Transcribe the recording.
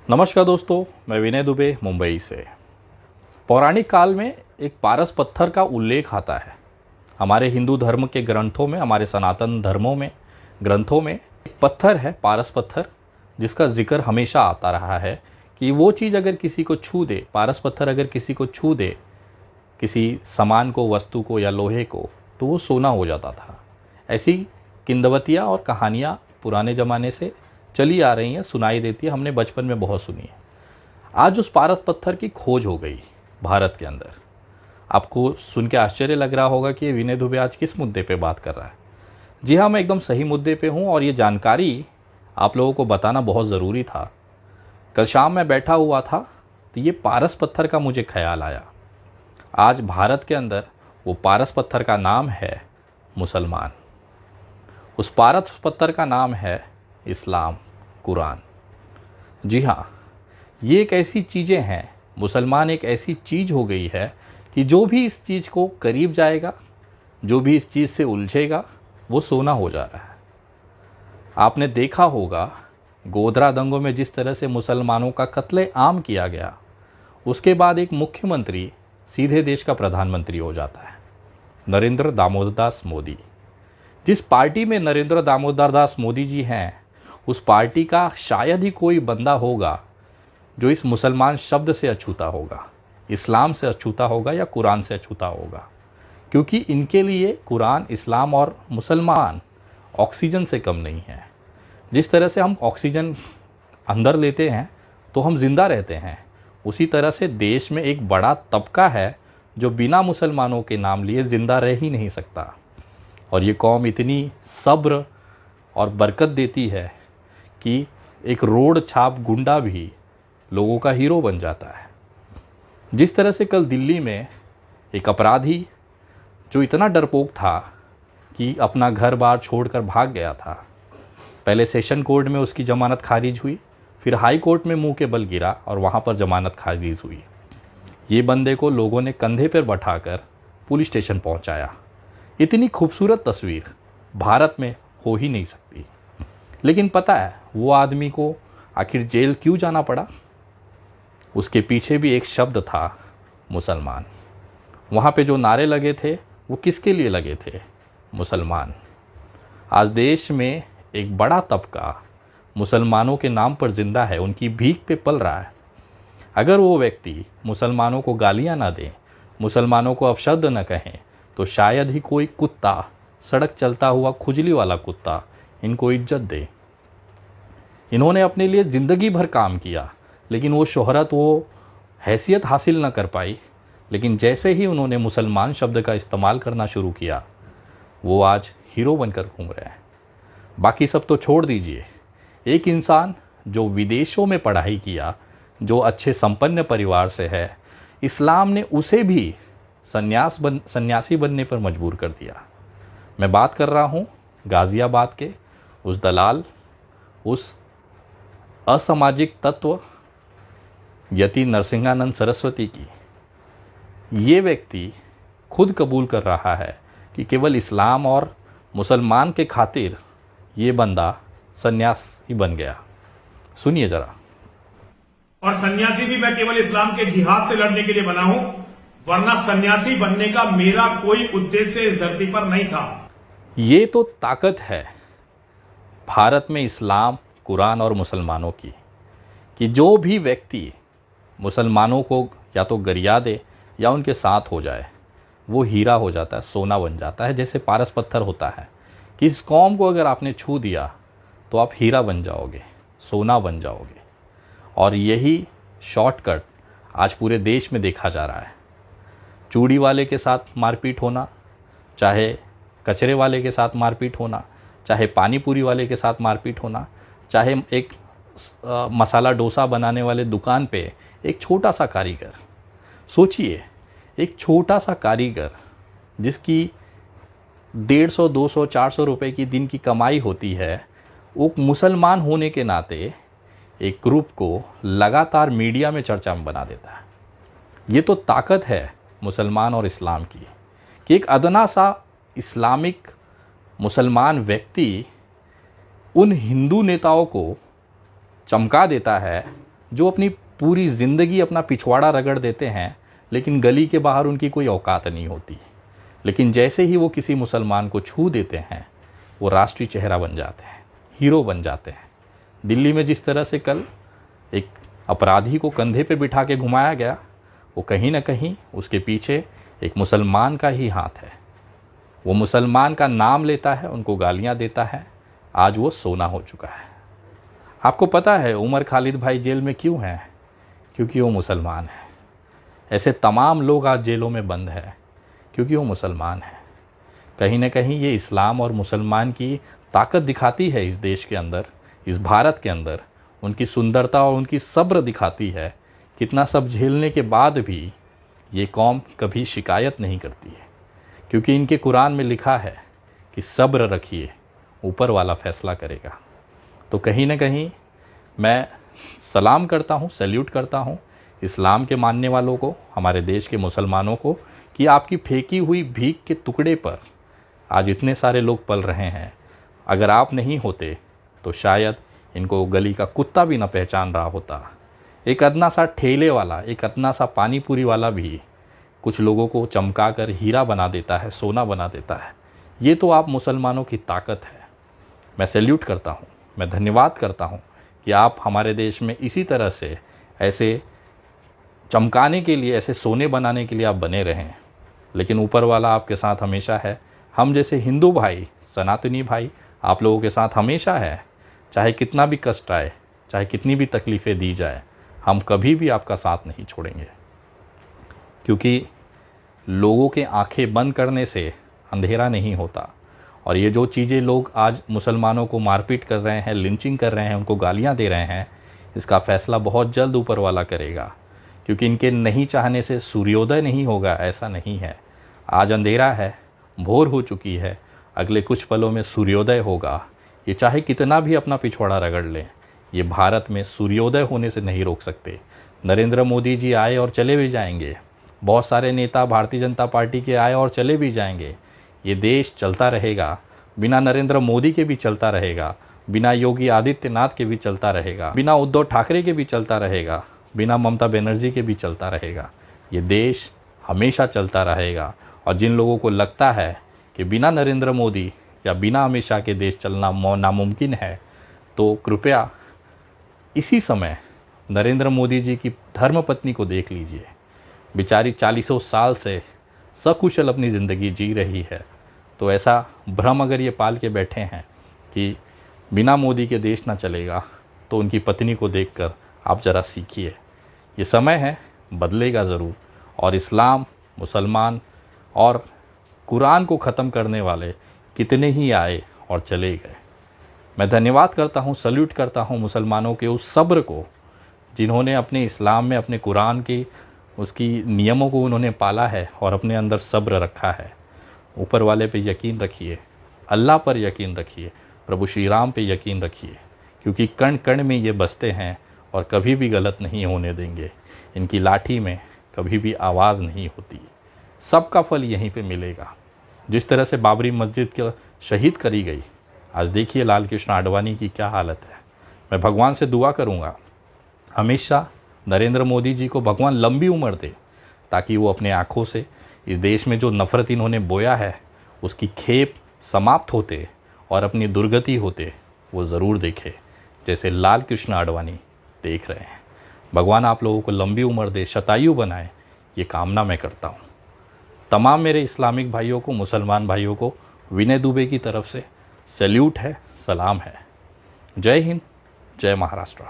नमस्कार दोस्तों, मैं विनय दुबे मुंबई से। पौराणिक काल में एक पारस पत्थर का उल्लेख आता है। हमारे हिंदू धर्म के ग्रंथों में, हमारे सनातन धर्मों में ग्रंथों में एक पत्थर है, पारस पत्थर, जिसका जिक्र हमेशा आता रहा है कि वो चीज़ अगर किसी को छू दे, पारस पत्थर अगर किसी को छू दे, किसी सामान को, वस्तु को या लोहे को, तो वो सोना हो जाता था। ऐसी किंवदंतियाँ और कहानियाँ पुराने ज़माने से चली आ रही हैं, सुनाई देती है, हमने बचपन में बहुत सुनी है। आज उस पारस पत्थर की खोज हो गई भारत के अंदर। आपको सुन के आश्चर्य लग रहा होगा कि ये विनय दुबे आज किस मुद्दे पे बात कर रहा है। जी हाँ, मैं एकदम सही मुद्दे पे हूँ और ये जानकारी आप लोगों को बताना बहुत ज़रूरी था। कल शाम मैं बैठा हुआ था तो ये पारस पत्थर का मुझे ख्याल आया। आज भारत के अंदर वो पारस पत्थर का नाम है मुसलमान। उस पारस पत्थर का नाम है इस्लाम, कुरान। जी हाँ, ये एक ऐसी चीज़ें हैं, मुसलमान एक ऐसी चीज़ हो गई है कि जो भी इस चीज़ को करीब जाएगा, जो भी इस चीज़ से उलझेगा, वो सोना हो जा रहा है। आपने देखा होगा गोधरा दंगों में जिस तरह से मुसलमानों का कत्ले-आम किया गया, उसके बाद एक मुख्यमंत्री सीधे देश का प्रधानमंत्री हो जाता है, नरेंद्र दामोदर दास मोदी। जिस पार्टी में नरेंद्र दामोदर दास मोदी जी हैं, उस पार्टी का शायद ही कोई बंदा होगा जो इस मुसलमान शब्द से अछूता होगा, इस्लाम से अछूता होगा या कुरान से अछूता होगा। क्योंकि इनके लिए कुरान, इस्लाम और मुसलमान ऑक्सीजन से कम नहीं है। जिस तरह से हम ऑक्सीजन अंदर लेते हैं तो हम जिंदा रहते हैं, उसी तरह से देश में एक बड़ा तबका है जो बिना मुसलमानों के नाम लिए ज़िंदा रह ही नहीं सकता। और ये कौम इतनी सब्र और बरकत देती है कि एक रोड छाप गुंडा भी लोगों का हीरो बन जाता है। जिस तरह से कल दिल्ली में एक अपराधी जो इतना डरपोक था कि अपना घर बार छोड़कर भाग गया था, पहले सेशन कोर्ट में उसकी ज़मानत खारिज हुई, फिर हाई कोर्ट में मुंह के बल गिरा और वहाँ पर ज़मानत खारिज हुई। ये बंदे को लोगों ने कंधे पर बैठाकर पुलिस स्टेशन पहुँचाया। इतनी खूबसूरत तस्वीर भारत में हो ही नहीं सकती। लेकिन पता है वो आदमी को आखिर जेल क्यों जाना पड़ा? उसके पीछे भी एक शब्द था, मुसलमान। वहाँ पे जो नारे लगे थे वो किसके लिए लगे थे? मुसलमान। आज देश में एक बड़ा तबका मुसलमानों के नाम पर जिंदा है, उनकी भीख पे पल रहा है। अगर वो व्यक्ति मुसलमानों को गालियाँ ना दें, मुसलमानों को अपशब्द न कहें, तो शायद ही कोई कुत्ता, सड़क चलता हुआ खुजली वाला कुत्ता, इनको इज्जत दे। इन्होंने अपने लिए ज़िंदगी भर काम किया, लेकिन वो शोहरत, वो हैसियत हासिल न कर पाई। लेकिन जैसे ही उन्होंने मुसलमान शब्द का इस्तेमाल करना शुरू किया, वो आज हीरो बनकर घूम रहे हैं। बाकी सब तो छोड़ दीजिए, एक इंसान जो विदेशों में पढ़ाई किया, जो अच्छे संपन्न परिवार से है, इस्लाम ने उसे भी सन्यासी बनने पर मजबूर कर दिया। मैं बात कर रहा हूँ गाज़ियाबाद के उस दलाल, उस असामाजिक तत्व यति नरसिंहानंद सरस्वती की। ये व्यक्ति खुद कबूल कर रहा है कि केवल इस्लाम और मुसलमान के खातिर ये बंदा सन्यासी बन गया। सुनिए जरा। और सन्यासी भी मैं केवल इस्लाम के जिहाद से लड़ने के लिए बना हूं, वरना सन्यासी बनने का मेरा कोई उद्देश्य इस धरती पर नहीं था। ये तो ताकत है भारत में इस्लाम, कुरान और मुसलमानों की, कि जो भी व्यक्ति मुसलमानों को या तो गरिया दे या उनके साथ हो जाए, वो हीरा हो जाता है, सोना बन जाता है। जैसे पारस पत्थर होता है कि इस कौम को अगर आपने छू दिया तो आप हीरा बन जाओगे, सोना बन जाओगे। और यही शॉर्टकट आज पूरे देश में देखा जा रहा है। चूड़ी वाले के साथ मारपीट होना, चाहे कचरे वाले के साथ मारपीट होना, चाहे पानी पूरी वाले के साथ मारपीट होना, चाहे एक मसाला डोसा बनाने वाले दुकान पे एक छोटा सा कारीगर। सोचिए, एक छोटा सा कारीगर जिसकी 150, 200, 400 रुपए की दिन की कमाई होती है, वो मुसलमान होने के नाते एक ग्रुप को लगातार मीडिया में चर्चा में बना देता है। ये तो ताकत है मुसलमान और इस्लाम की, कि एक अदना सा इस्लामिक मुसलमान व्यक्ति उन हिंदू नेताओं को चमका देता है जो अपनी पूरी ज़िंदगी अपना पिछवाड़ा रगड़ देते हैं, लेकिन गली के बाहर उनकी कोई औकात नहीं होती। लेकिन जैसे ही वो किसी मुसलमान को छू देते हैं, वो राष्ट्रीय चेहरा बन जाते हैं, हीरो बन जाते हैं। दिल्ली में जिस तरह से कल एक अपराधी को कंधे पे बिठा के घुमाया गया, वो कहीं ना कहीं उसके पीछे एक मुसलमान का ही हाथ है। वो मुसलमान का नाम लेता है, उनको गालियाँ देता है। आज वो सोना हो चुका है। आपको पता है उमर खालिद भाई जेल में क्यों हैं? क्योंकि वो मुसलमान है। ऐसे तमाम लोग आज जेलों में बंद हैं क्योंकि वो मुसलमान है। कहीं ना कहीं ये इस्लाम और मुसलमान की ताकत दिखाती है इस देश के अंदर, इस भारत के अंदर। उनकी सुंदरता और उनकी सब्र दिखाती है। कितना सब झेलने के बाद भी ये कौम कभी शिकायत नहीं करती है, क्योंकि इनके कुरान में लिखा है कि सब्र रखिए, ऊपर वाला फैसला करेगा। तो कहीं ना कहीं मैं सलाम करता हूँ, सैल्यूट करता हूँ इस्लाम के मानने वालों को, हमारे देश के मुसलमानों को, कि आपकी फेंकी हुई भीख के टुकड़े पर आज इतने सारे लोग पल रहे हैं। अगर आप नहीं होते तो शायद इनको गली का कुत्ता भी ना पहचान रहा होता। एक अदना सा ठेले वाला, एक अदना सा पानी पूरी वाला भी कुछ लोगों को चमका कर हीरा बना देता है, सोना बना देता है। ये तो आप मुसलमानों की ताकत है। मैं सैल्यूट करता हूँ, मैं धन्यवाद करता हूँ कि आप हमारे देश में इसी तरह से ऐसे चमकाने के लिए, ऐसे सोने बनाने के लिए आप बने रहें। लेकिन ऊपर वाला आपके साथ हमेशा है। हम जैसे हिंदू भाई, सनातनी भाई आप लोगों के साथ हमेशा है। चाहे कितना भी कष्ट आए, चाहे कितनी भी तकलीफ़ें दी जाए, हम कभी भी आपका साथ नहीं छोड़ेंगे। क्योंकि लोगों के आंखें बंद करने से अंधेरा नहीं होता। और ये जो चीज़ें लोग आज मुसलमानों को मारपीट कर रहे हैं, लिंचिंग कर रहे हैं, उनको गालियां दे रहे हैं, इसका फैसला बहुत जल्द ऊपर वाला करेगा। क्योंकि इनके नहीं चाहने से सूर्योदय नहीं होगा, ऐसा नहीं है। आज अंधेरा है, भोर हो चुकी है, अगले कुछ पलों में सूर्योदय होगा। ये चाहे कितना भी अपना पिछवाड़ा रगड़ लें, ये भारत में सूर्योदय होने से नहीं रोक सकते। नरेंद्र मोदी जी आए और चले भी जाएंगे, बहुत सारे नेता भारतीय जनता पार्टी के आए और चले भी जाएंगे। ये देश चलता रहेगा, बिना नरेंद्र मोदी के भी चलता रहेगा, बिना योगी आदित्यनाथ के भी चलता रहेगा, बिना उद्धव ठाकरे के भी चलता रहेगा, बिना ममता बनर्जी के भी चलता रहेगा। ये देश हमेशा चलता रहेगा। और जिन लोगों को लगता है कि बिना नरेंद्र मोदी या बिना अमित शाह के देश चलना नामुमकिन है, तो कृपया इसी समय नरेंद्र मोदी जी की धर्मपत्नी को देख लीजिए। बेचारी 40 साल से सकुशल अपनी ज़िंदगी जी रही है। तो ऐसा भ्रम अगर ये पाल के बैठे हैं कि बिना मोदी के देश ना चलेगा, तो उनकी पत्नी को देखकर आप ज़रा सीखिए। ये समय है, बदलेगा ज़रूर। और इस्लाम, मुसलमान और कुरान को ख़त्म करने वाले कितने ही आए और चले गए। मैं धन्यवाद करता हूँ, सल्यूट करता हूँ मुसलमानों के उस सब्र को, जिन्होंने अपने इस्लाम में, अपने कुरान की उसकी नियमों को उन्होंने पाला है और अपने अंदर सब्र रखा है। ऊपर वाले पे यकीन रखिए, अल्लाह पर यकीन रखिए, प्रभु श्री राम पे यकीन रखिए, क्योंकि कण कण में ये बसते हैं और कभी भी गलत नहीं होने देंगे। इनकी लाठी में कभी भी आवाज़ नहीं होती। सबका फल यहीं पे मिलेगा। जिस तरह से बाबरी मस्जिद को शहीद करी गई, आज देखिए लाल कृष्ण आडवाणी की क्या हालत है। मैं भगवान से दुआ करूँगा हमेशा नरेंद्र मोदी जी को भगवान लंबी उम्र दे, ताकि वो अपने आँखों से इस देश में जो नफ़रत इन्होंने बोया है उसकी खेप समाप्त होते और अपनी दुर्गति होते वो ज़रूर देखे, जैसे लाल कृष्ण आडवाणी देख रहे हैं। भगवान आप लोगों को लंबी उम्र दे, शतायु बनाए, ये कामना मैं करता हूँ। तमाम मेरे इस्लामिक भाइयों को, मुसलमान भाइयों को विनय दुबे की तरफ से सैल्यूट है, सलाम है। जय हिंद, जय महाराष्ट्र।